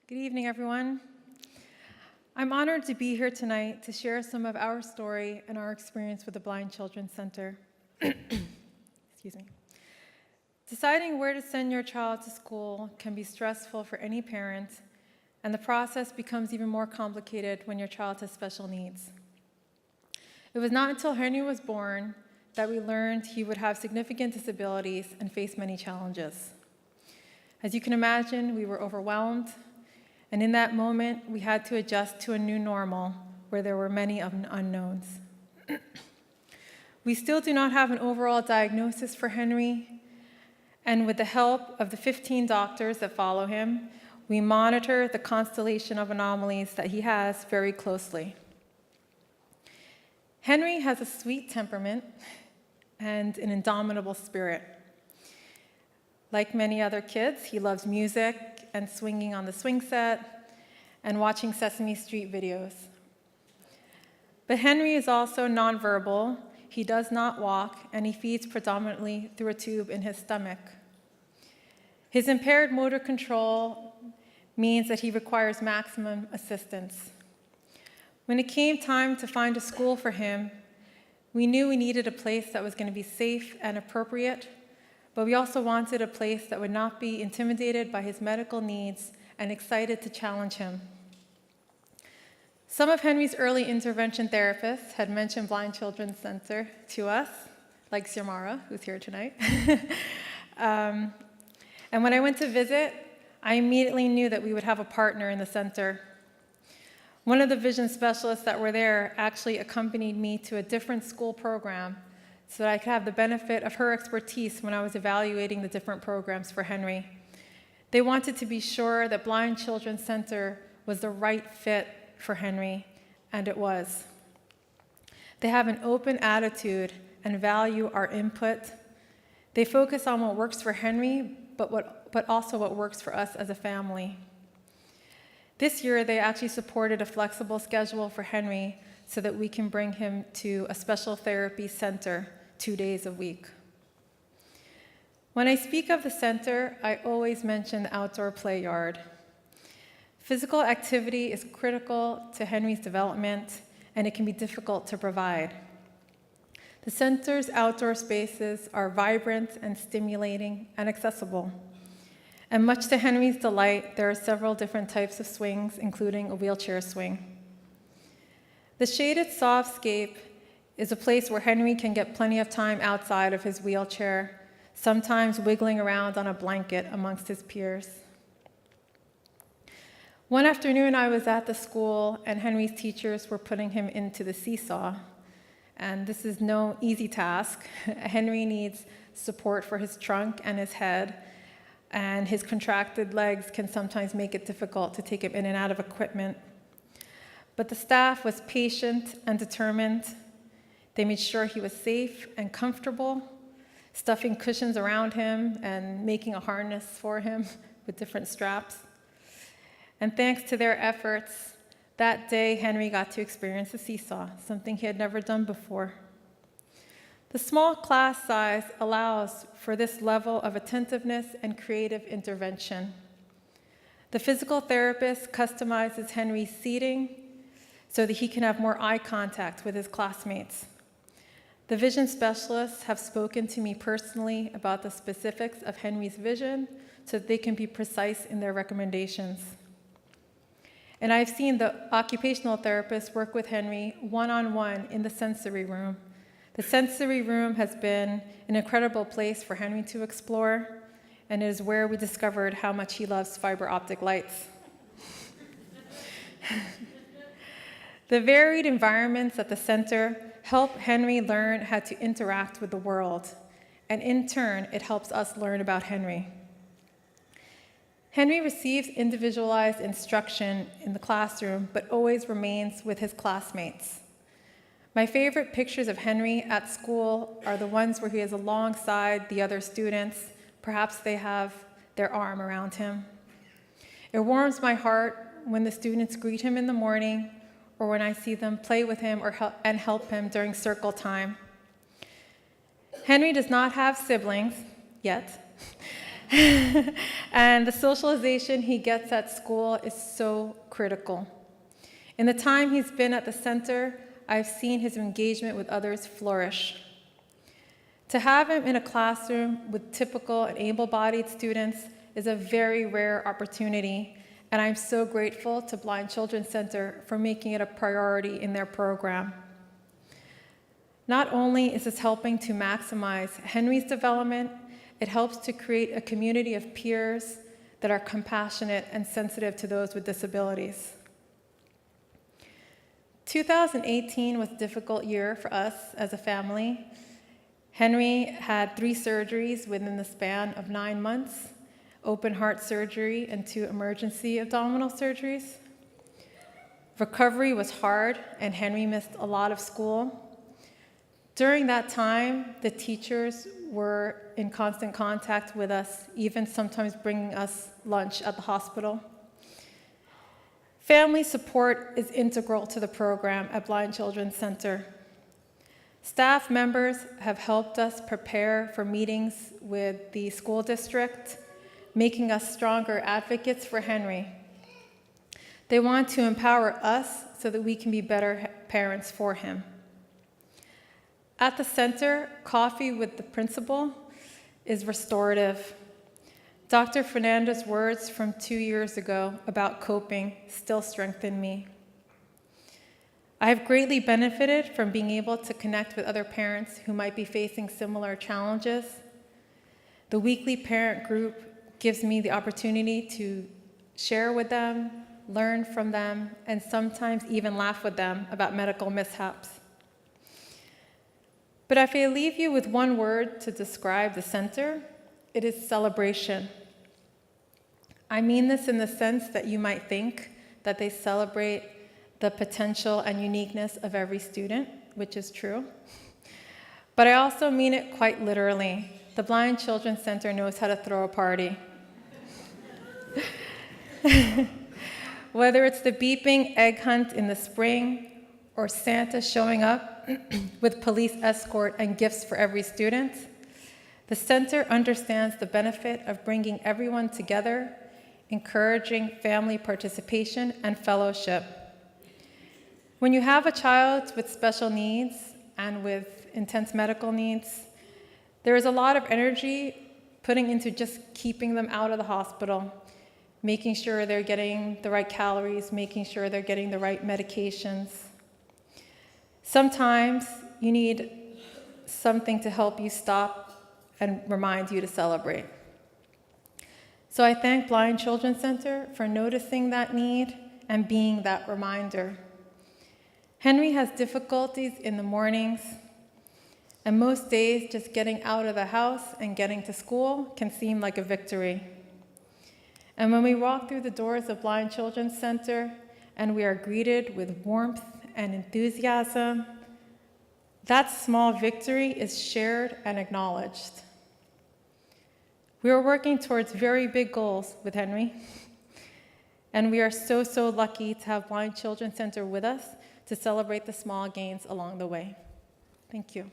Good evening, everyone. I'm honored to be here tonight to share some of our story and our experience with the Blind Children's Center. Excuse me. Deciding where to send your child to school can be stressful for any parent, and the process becomes even more complicated when your child has special needs. It was not until Henry was born that we learned he would have significant disabilities and face many challenges. As you can imagine, we were overwhelmed, and in that moment, we had to adjust to a new normal where there were many unknowns. We still do not have an overall diagnosis for Henry, and with the help of the 15 doctors that follow him, we monitor the constellation of anomalies that he has very closely. Henry has a sweet temperament and an indomitable spirit. Like many other kids, he loves music and swinging on the swing set and watching Sesame Street videos. But Henry is also nonverbal. He does not walk, and he feeds predominantly through a tube in his stomach. His impaired motor control means that he requires maximum assistance. When it came time to find a school for him, we knew we needed a place that was going to be safe and appropriate, but we also wanted a place that would not be intimidated by his medical needs and excited to challenge him. Some of Henry's early intervention therapists had mentioned Blind Children's Center to us, like Xiomara, who's here tonight. And when I went to visit, I immediately knew that we would have a partner in the center. One of the vision specialists that were there actually accompanied me to a different school program so that I could have the benefit of her expertise when I was evaluating the different programs for Henry. They wanted to be sure that Blind Children's Center was the right fit for Henry, and it was. They have an open attitude and value our input. They focus on what works for Henry, but also what works for us as a family. This year, they actually supported a flexible schedule for Henry so that we can bring him to a special therapy center 2 days a week. When I speak of the center, I always mention the outdoor play yard. Physical activity is critical to Henry's development, and it can be difficult to provide. The center's outdoor spaces are vibrant and stimulating and accessible. And much to Henry's delight, there are several different types of swings, including a wheelchair swing. The shaded softscape is a place where Henry can get plenty of time outside of his wheelchair, sometimes wiggling around on a blanket amongst his peers. One afternoon, I was at the school, and Henry's teachers were putting him into the seesaw. And this is no easy task. Henry needs support for his trunk and his head, and his contracted legs can sometimes make it difficult to take him in and out of equipment. But the staff was patient and determined. They made sure he was safe and comfortable, stuffing cushions around him and making a harness for him with different straps. And thanks to their efforts, that day Henry got to experience the seesaw, something he had never done before. The small class size allows for this level of attentiveness and creative intervention. The physical therapist customizes Henry's seating so that he can have more eye contact with his classmates. The vision specialists have spoken to me personally about the specifics of Henry's vision so that they can be precise in their recommendations. And I've seen the occupational therapist work with Henry one-on-one in the sensory room. The sensory room has been an incredible place for Henry to explore, and it is where we discovered how much he loves fiber optic lights. The varied environments at the center help Henry learn how to interact with the world, and in turn, it helps us learn about Henry. Henry receives individualized instruction in the classroom, but always remains with his classmates. My favorite pictures of Henry at school are the ones where he is alongside the other students. Perhaps they have their arm around him. It warms my heart when the students greet him in the morning or when I see them play with him and help him during circle time. Henry does not have siblings yet, And the socialization he gets at school is so critical. In the time he's been at the center, I've seen his engagement with others flourish. To have him in a classroom with typical and able-bodied students is a very rare opportunity, and I'm so grateful to Blind Children's Center for making it a priority in their program. Not only is this helping to maximize Henry's development, it helps to create a community of peers that are compassionate and sensitive to those with disabilities. 2018 was a difficult year for us as a family. Henry had 3 surgeries within the span of 9 months, open heart surgery and 2 emergency abdominal surgeries. Recovery was hard, and Henry missed a lot of school. During that time, the teachers were in constant contact with us, even sometimes bringing us lunch at the hospital. Family support is integral to the program at Blind Children's Center. Staff members have helped us prepare for meetings with the school district, making us stronger advocates for Henry. They want to empower us so that we can be better parents for him. At the center, coffee with the principal is restorative. Dr. Fernanda's words from 2 years ago about coping still strengthen me. I have greatly benefited from being able to connect with other parents who might be facing similar challenges. The weekly parent group gives me the opportunity to share with them, learn from them, and sometimes even laugh with them about medical mishaps. But if I leave you with one word to describe the center, it is celebration. I mean this in the sense that you might think that they celebrate the potential and uniqueness of every student, which is true. But I also mean it quite literally. The Blind Children's Center knows how to throw a party. Whether it's the beeping egg hunt in the spring or Santa showing up with police escort and gifts for every student, the center understands the benefit of bringing everyone together, encouraging family participation and fellowship. When you have a child with special needs and with intense medical needs, there is a lot of energy putting into just keeping them out of the hospital, making sure they're getting the right calories, making sure they're getting the right medications. Sometimes you need something to help you stop and remind you to celebrate. So I thank Blind Children's Center for noticing that need and being that reminder. Henry has difficulties in the mornings, and most days just getting out of the house and getting to school can seem like a victory. And when we walk through the doors of Blind Children's Center and we are greeted with warmth and enthusiasm, that small victory is shared and acknowledged. We are working towards very big goals with Henry, and we are so lucky to have Blind Children's Center with us to celebrate the small gains along the way. Thank you.